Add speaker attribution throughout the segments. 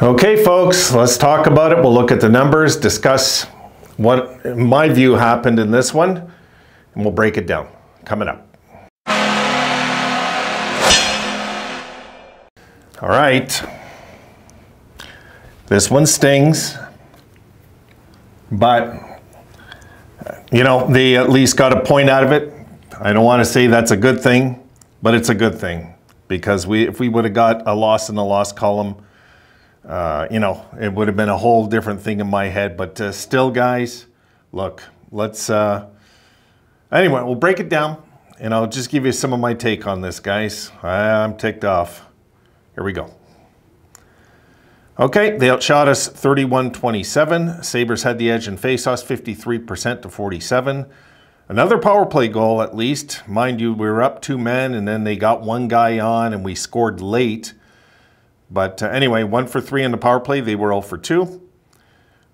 Speaker 1: Okay, folks, let's talk about it. We'll look at the numbers, discuss what, in my view, happened in this one, and we'll break it down. Coming up. All right. This one stings, but, you know, they at least got a point out of it. I don't want to say that's a good thing, but it's a good thing, because if we would have got a loss in the loss column, you know, it would have been a whole different thing in my head. But still, guys, look, let's, anyway, we'll break it down, and I'll just give you some of my take on this, guys. I'm ticked off. Here we go. Okay, they outshot us 31-27. Sabres had the edge in faceoffs, 53% to 47. Another power play goal, at least. Mind you, we were up 2 men, and then they got one guy on, and we scored late. But anyway, 1 for 3 in the power play. They were 0 for 2.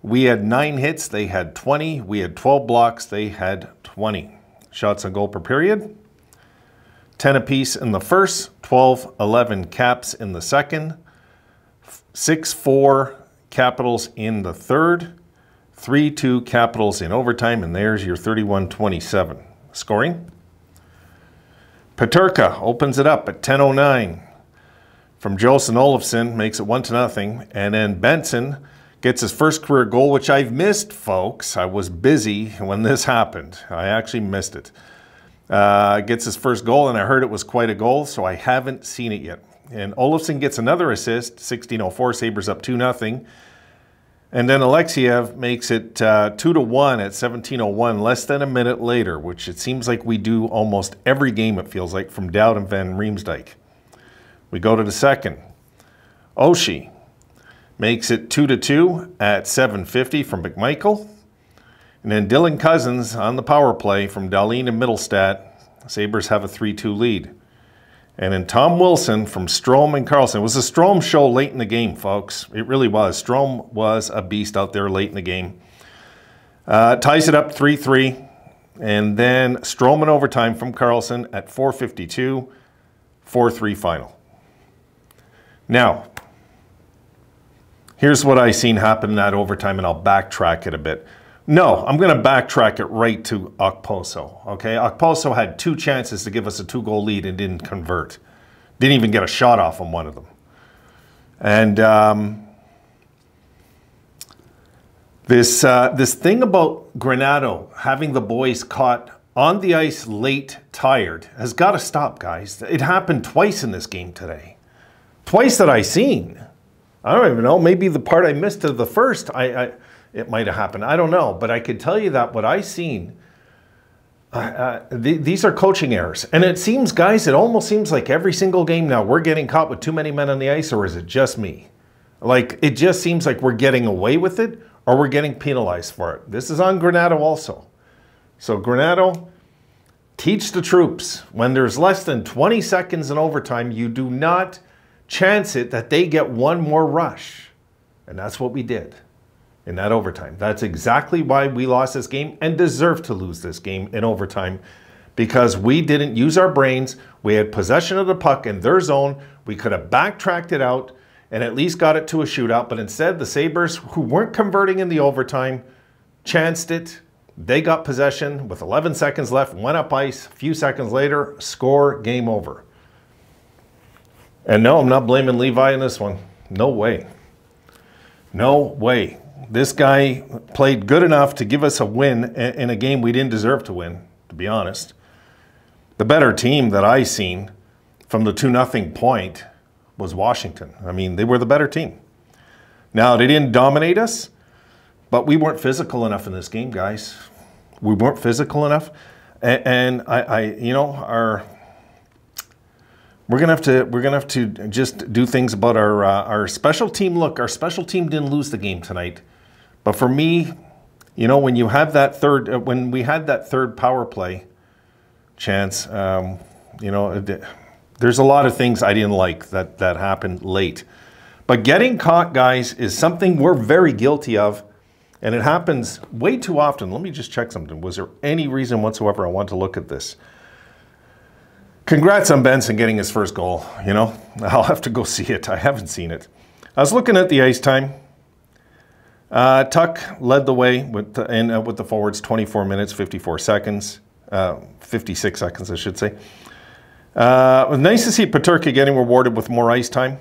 Speaker 1: We had 9 hits. They had 20. We had 12 blocks. They had 20. Shots on goal per period. 10 apiece in the first. 12-11 caps in the second. 6-4 Capitals in the third. 3-2 Capitals in overtime. And there's your 31-27. Scoring. Peterka opens it up at 10:09. From Jolson Olofsson, makes it 1-0, and then Benson gets his first career goal, which I've missed, folks. I was busy when this happened. I actually missed it. Gets his first goal, and I heard it was quite a goal, so I haven't seen it yet. And Olofsson gets another assist, 16:04, Sabres up 2-0. And then Alexiev makes it 2-1 at 17:01, less than a minute later, which it seems like we do almost every game, it feels like, from Dowd and Van Riemsdyk. We go to the second. Oshie makes it 2-2 at 7:50 from McMichael. And then Dylan Cousins on the power play from Dahlin and Middlestat. Sabres have a 3-2 lead. And then Tom Wilson from Strome and Karlsson. It was a Strome show late in the game, folks. It really was. Strome was a beast out there late in the game. Ties it up 3-3. And then Strome in overtime from Karlsson at 4:52. 4-3 final. Now, here's what I seen happen in that overtime, and I'll backtrack it a bit. No, I'm going to backtrack it right to Okposo, okay? Okposo had 2 chances to give us a 2-goal lead and didn't convert. Didn't even get a shot off on one of them. And this thing about Granato having the boys caught on the ice late, tired, has got to stop, guys. It happened twice in this game today. Twice that I seen. I don't even know. Maybe the part I missed of the first, it might have happened. I don't know. But I could tell you that what I seen, these are coaching errors. And it seems, guys, it almost seems like every single game now we're getting caught with too many men on the ice, or is it just me? Like, it just seems like we're getting away with it, or we're getting penalized for it. This is on Granato also. So Granato, teach the troops. When there's less than 20 seconds in overtime, you do not chance it that they get one more rush. And that's what we did in that overtime. That's exactly why we lost this game and deserve to lose this game in overtime, because we didn't use our brains. We had possession of the puck in their zone. We could have backtracked it out and at least got it to a shootout. But instead, the Sabres, who weren't converting in the overtime, chanced it. They got possession with 11 seconds left, went up ice. A few seconds later, score, game over. And no, I'm not blaming Levi in this one. No way. No way. This guy played good enough to give us a win in a game we didn't deserve to win, to be honest. The better team that I seen from the 2-0 point was Washington. I mean, they were the better team. Now, they didn't dominate us, but we weren't physical enough in this game, guys. We weren't physical enough. And you know, we're gonna have to just do things about our special team. Look, our special team didn't lose the game tonight, but for me, you know, when you have that third, when we had that third power play chance, you know, there's a lot of things I didn't like that happened late. But getting caught, guys, is something we're very guilty of, and it happens way too often. Let me just check something. Was there any reason whatsoever I want to look at this? Congrats on Benson getting his first goal, you know. I'll have to go see it. I haven't seen it. I was looking at the ice time. Tuck led the way with the forwards, 24 minutes, 54 seconds. 56 seconds, I should say. It was nice to see Peterka getting rewarded with more ice time.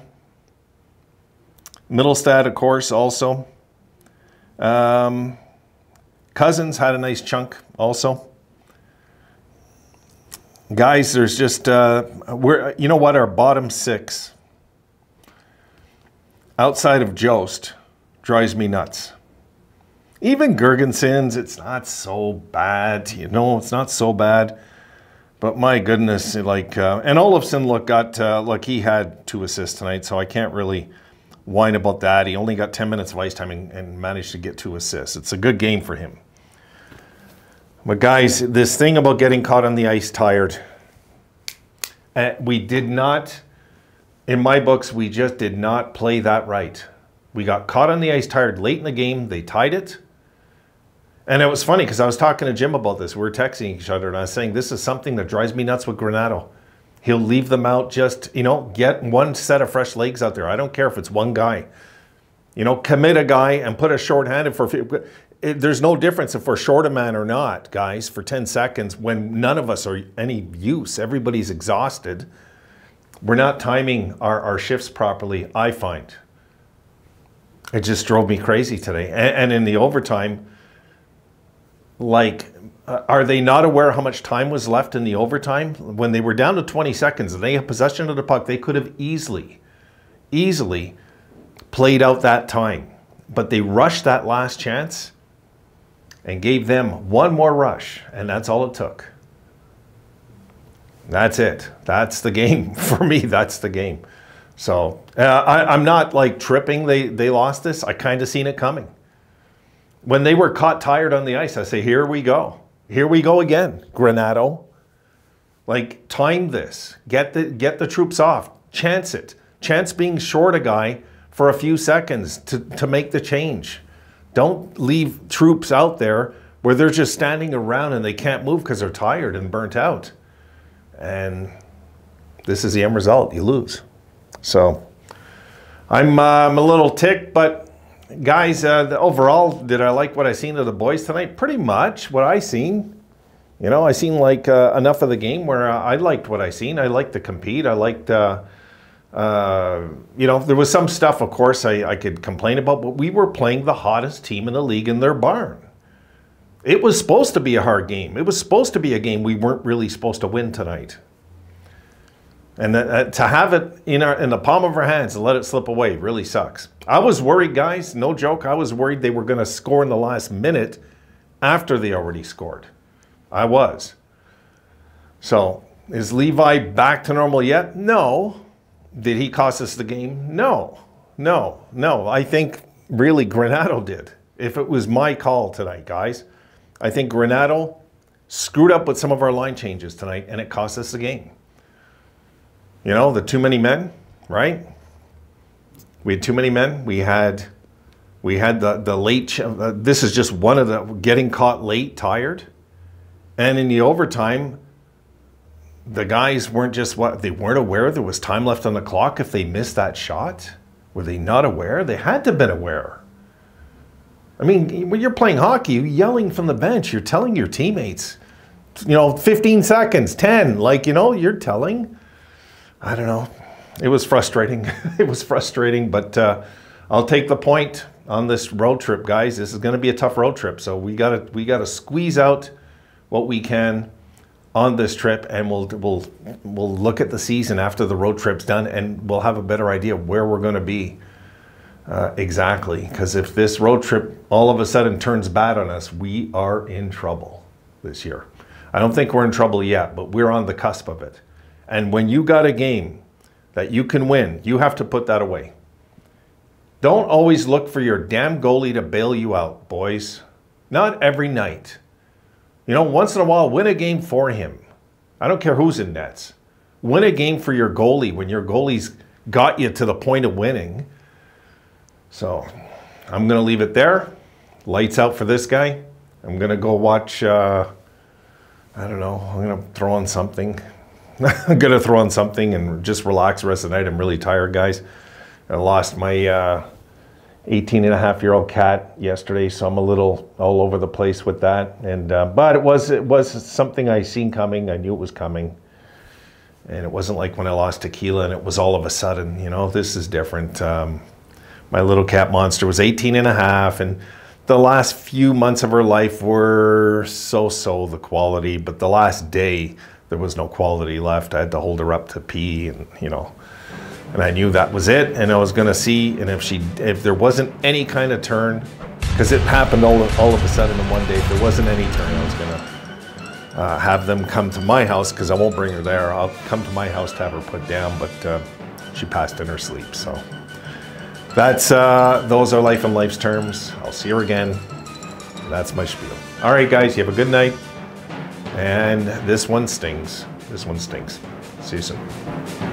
Speaker 1: Middlestad, of course, also. Cousins had a nice chunk also. Guys, there's just, you know what, our bottom six, outside of Jost, drives me nuts. Even Gergensons, it's not so bad, you know, it's not so bad. But my goodness, like, and Olofsson, look, he had 2 assists tonight, so I can't really whine about that. He only got 10 minutes of ice time and managed to get 2 assists. It's a good game for him. But guys, this thing about getting caught on the ice tired, we did not, in my books, we just did not play that right. We got caught on the ice tired late in the game. They tied it. And it was funny because I was talking to Jim about this. We were texting each other and I was saying, this is something that drives me nuts with Granato. He'll leave them out, just, you know, get one set of fresh legs out there. I don't care if it's one guy. You know, commit a guy and put a short-handed for... There's no difference if we're short a man or not, guys, for 10 seconds when none of us are any use. Everybody's exhausted. We're not timing our shifts properly, I find. It just drove me crazy today. And in the overtime, like, are they not aware how much time was left in the overtime? When they were down to 20 seconds and they had possession of the puck, they could have easily played out that time. But they rushed that last chance and gave them one more rush, and that's all it took. That's it. That's the game. For me, that's the game. So I'm not like tripping they lost this. I kind of seen it coming. When they were caught tired on the ice, I say, here we go. Here we go again, Granato. Like, time this. Get the troops off. Chance it. Chance being short a guy for a few seconds to make the change. Don't leave troops out there where they're just standing around and they can't move because they're tired and burnt out. And this is the end result. You lose. So I'm a little ticked, but guys, overall, did I like what I seen of the boys tonight? Pretty much what I seen. You know, I seen like enough of the game where I liked what I seen. I liked to compete. I liked... you know, there was some stuff, of course, I could complain about, but we were playing the hottest team in the league in their barn. It was supposed to be a hard game. It was supposed to be a game we weren't really supposed to win tonight. And to have it in the palm of our hands and let it slip away really sucks. I was worried, guys, no joke. I was worried they were going to score in the last minute after they already scored. I was. So, is Levi back to normal yet? No. Did he cost us the game? No. No. No. I think really Granato did. If it was my call tonight, guys, I think Granato screwed up with some of our line changes tonight and it cost us the game. You know, the too many men, right? We had too many men. We had the late, this is just one of the getting caught late, tired. And in the overtime, the guys weren't just they weren't aware there was time left on the clock if they missed that shot. Were they not aware? They had to have been aware. I mean, when you're playing hockey, you're yelling from the bench. You're telling your teammates, you know, 15 seconds, 10, like, you know, you're telling. I don't know. It was frustrating. It was frustrating, but I'll take the point on this road trip, guys. This is going to be a tough road trip, so we gotta squeeze out what we can on this trip, and we'll look at the season after the road trip's done, and we'll have a better idea of where we're going to be exactly. Because if this road trip all of a sudden turns bad on us, we are in trouble this year. I don't think we're in trouble yet, but we're on the cusp of it. And when you got a game that you can win, you have to put that away. Don't always look for your damn goalie to bail you out, boys. Not every night. You know, once in a while, win a game for him. I don't care who's in nets. Win a game for your goalie when your goalie's got you to the point of winning. So, I'm going to leave it there. Lights out for this guy. I'm going to go watch, I don't know, I'm going to throw on something. I'm going to throw on something and just relax the rest of the night. I'm really tired, guys. I lost my 18-and-a-half-year-old cat yesterday, so I'm a little all over the place with that. And but it was something I seen coming. I knew it was coming. And it wasn't like when I lost Tequila and it was all of a sudden, you know, this is different. My little cat Monster was 18-and-a-half, and the last few months of her life were so-so the quality, but the last day there was no quality left. I had to hold her up to pee, and you know, and I knew that was it, and I was gonna see, and if there wasn't any kind of turn, because it happened all of a sudden in one day, if there wasn't any turn, I was gonna have them come to my house, because I won't bring her there. I'll come to my house to have her put down, but she passed in her sleep. So that's those are life and life's terms. I'll see her again. That's my spiel. All right, guys, you have a good night. And this one stings. This one stinks. See you soon.